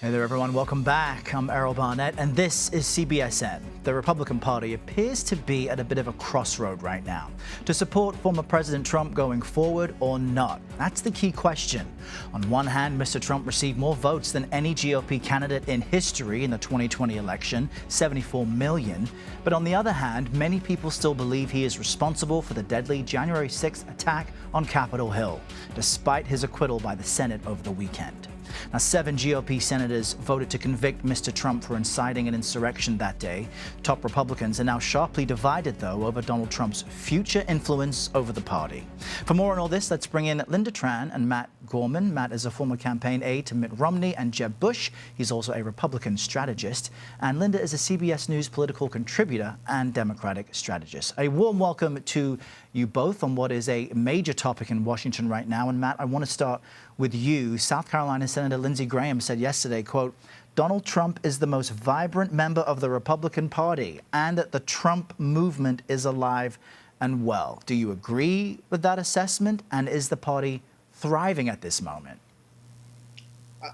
Hey there, everyone. Welcome back. I'm Errol Barnett, and this is CBSN. The Republican Party appears to be at a bit of a crossroad right now. To support former President Trump going forward or not? That's the key question. On one hand, Mr. Trump received more votes than any GOP candidate in history in the 2020 election, 74 million. But on the other hand, many people still believe he is responsible for the deadly January 6th attack on Capitol Hill, despite his acquittal by the Senate over the weekend. Now, 7 GOP senators voted to convict Mr. Trump for inciting an insurrection that day. Top Republicans are now sharply divided, though, over Donald Trump's future influence over the party. For more on all this, let's bring in Lynda Tran and Matt Gorman. Matt is a former campaign aide to Mitt Romney and Jeb Bush. He's also a Republican strategist. And Lynda is a CBS News political contributor and Democratic strategist. A warm welcome to you both on what is a major topic in Washington right now. And Matt, I want to start with you. South Carolina Senator Lindsey Graham said yesterday, quote, Donald Trump is the most vibrant member of the Republican Party and that the Trump movement is alive and well. Do you agree with that assessment? And is the party thriving at this moment?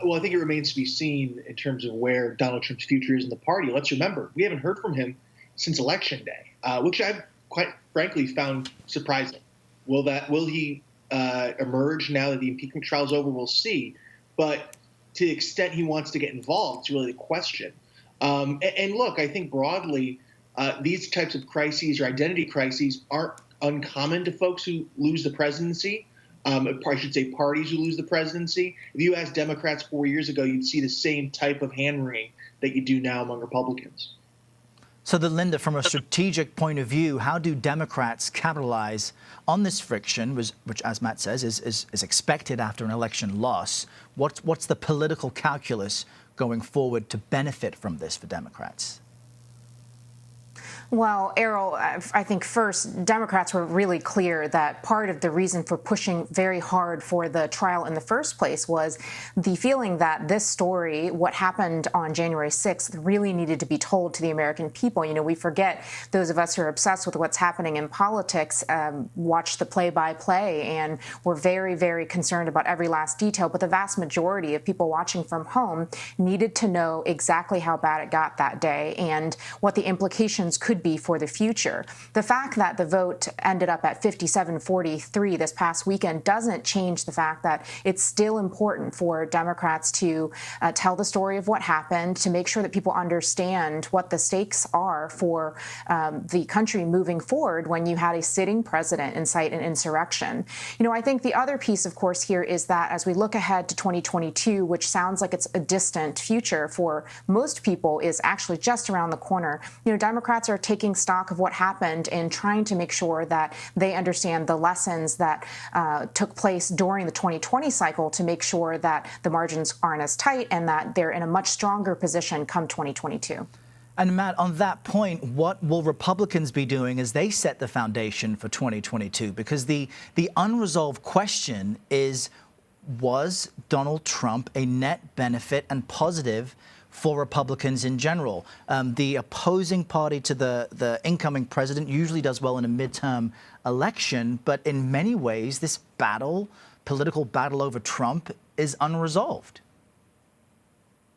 Well, I think it remains to be seen in terms of where Donald Trump's future is in the party. Let's remember, we haven't heard from him since Election Day, which I've quite frankly found surprising. Will he emerge now that the impeachment trial is over? We'll see. But to the extent he wants to get involved, it's really the question. And look, I think broadly, these types of crises or identity crises aren't uncommon to folks who lose the presidency. I should say parties who lose the presidency. If you asked Democrats 4 years ago, you'd see the same type of hand-wringing that you do now among Republicans. So then, Lynda, from a strategic point of view, how do Democrats capitalize on this friction, which as Matt says, is expected after an election loss? What's the political calculus going forward to benefit from this for Democrats? Well, Errol, I think first, Democrats were really clear that part of the reason for pushing very hard for the trial in the first place was the feeling that this story, what happened on January 6th, really needed to be told to the American people. You know, we forget, those of us who are obsessed with what's happening in politics, watch the play-by-play, and we're very, very concerned about every last detail. But the vast majority of people watching from home needed to know exactly how bad it got that day and what the implications could be for the future. The fact that the vote ended up at 57-43 this past weekend doesn't change the fact that it's still important for Democrats to tell the story of what happened, to make sure that people understand what the stakes are for the country moving forward when you had a sitting president incite an insurrection. You know, I think the other piece, of course, here is that as we look ahead to 2022, which sounds like it's a distant future for most people, is actually just around the corner. You know, Democrats are taking stock of what happened and trying to make sure that they understand the lessons that took place during the 2020 cycle to make sure that the margins aren't as tight and that they're in a much stronger position come 2022. And Matt, on that point, what will Republicans be doing as they set the foundation for 2022? Because the unresolved question is, was Donald Trump a net benefit and positive for Republicans in general? The opposing party to the incoming president usually does well in a midterm election, but in many ways, this political battle over Trump is unresolved.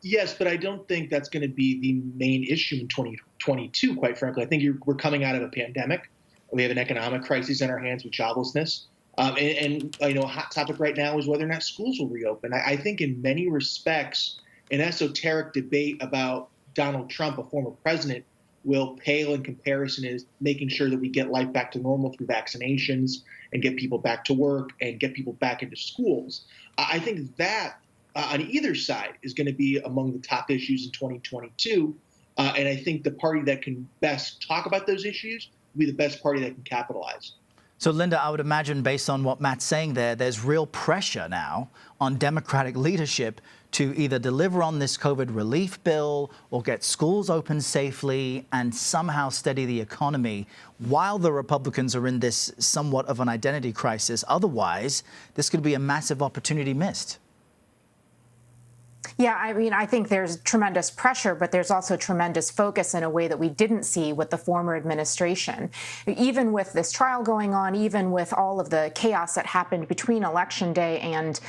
Yes, but I don't think that's going to be the main issue in 2022, quite frankly. I think we're coming out of a pandemic. We have an economic crisis on our hands with joblessness. And you know, a hot topic right now is whether or not schools will reopen. I think in many respects, an esoteric debate about Donald Trump, a former president, will pale in comparison is making sure that we get life back to normal through vaccinations and get people back to work and get people back into schools. I think that on either side is going to be among the top issues in 2022. And I think the party that can best talk about those issues will be the best party that can capitalize. So, Lynda, I would imagine, based on what Matt's saying there's real pressure now on Democratic leadership to either deliver on this COVID relief bill or get schools open safely and somehow steady the economy while the Republicans are in this somewhat of an identity crisis. Otherwise, this could be a massive opportunity missed. Yeah, I mean, I think there's tremendous pressure, but there's also tremendous focus in a way that we didn't see with the former administration. Even with this trial going on, even with all of the chaos that happened between Election Day and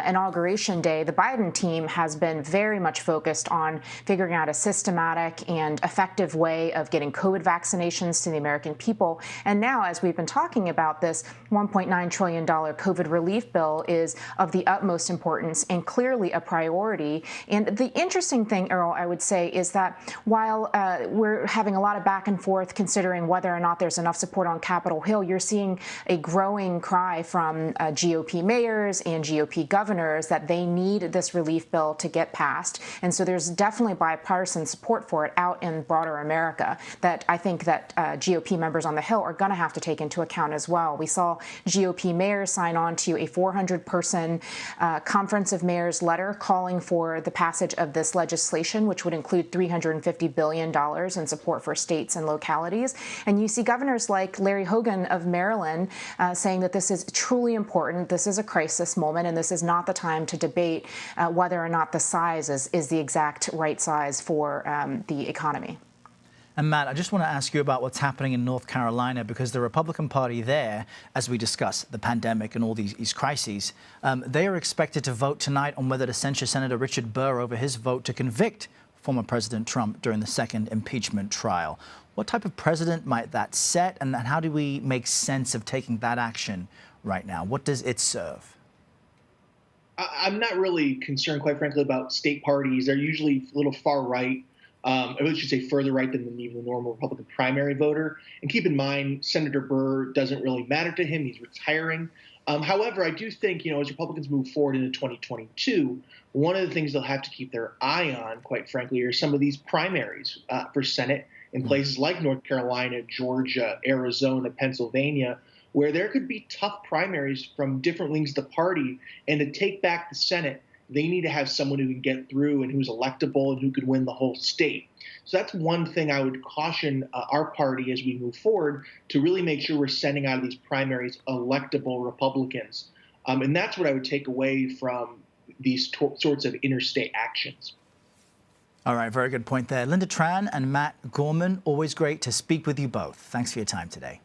Inauguration Day, the Biden team has been very much focused on figuring out a systematic and effective way of getting COVID vaccinations to the American people. And now, as we've been talking about, this $1.9 trillion COVID relief bill is of the utmost importance and clearly a priority. And the interesting thing, Errol, I would say, is that while we're having a lot of back and forth considering whether or not there's enough support on Capitol Hill, you're seeing a growing cry from GOP mayors and GOP governors that they need this relief bill to get passed. And so there's definitely bipartisan support for it out in broader America that I think that GOP members on the Hill are going to have to take into account as well. We saw GOP mayors sign on to a 400-person Conference of Mayors letter calling for the passage of this legislation, which would include $350 billion in support for states and localities. And you see governors like Larry Hogan of Maryland saying that this is truly important, this is a crisis moment, and this is not the time to debate whether or not the size is the exact right size for the economy. And Matt, I just want to ask you about what's happening in North Carolina, because the Republican Party there, as we discussed the pandemic and all these crises, they are expected to vote tonight on whether to censure Senator Richard Burr over his vote to convict former President Trump during the second impeachment trial. What type of precedent might that set, and how do we make sense of taking that action right now? What does it serve? I'm not really concerned, quite frankly, about state parties. They're usually a little far right. I really should say further right than even the normal Republican primary voter. And keep in mind, Senator Burr doesn't really matter to him. He's retiring. However, I do think, as Republicans move forward into 2022, one of the things they'll have to keep their eye on, quite frankly, are some of these primaries for Senate in places like North Carolina, Georgia, Arizona, Pennsylvania, where there could be tough primaries from different wings of the party. And to take back the Senate, they need to have someone who can get through and who's electable and who could win the whole state. So that's one thing I would caution our party as we move forward, to really make sure we're sending out of these primaries electable Republicans. And that's what I would take away from these sorts of interstate actions. All right, very good point there. Lynda Tran and Matt Gorman, always great to speak with you both. Thanks for your time today.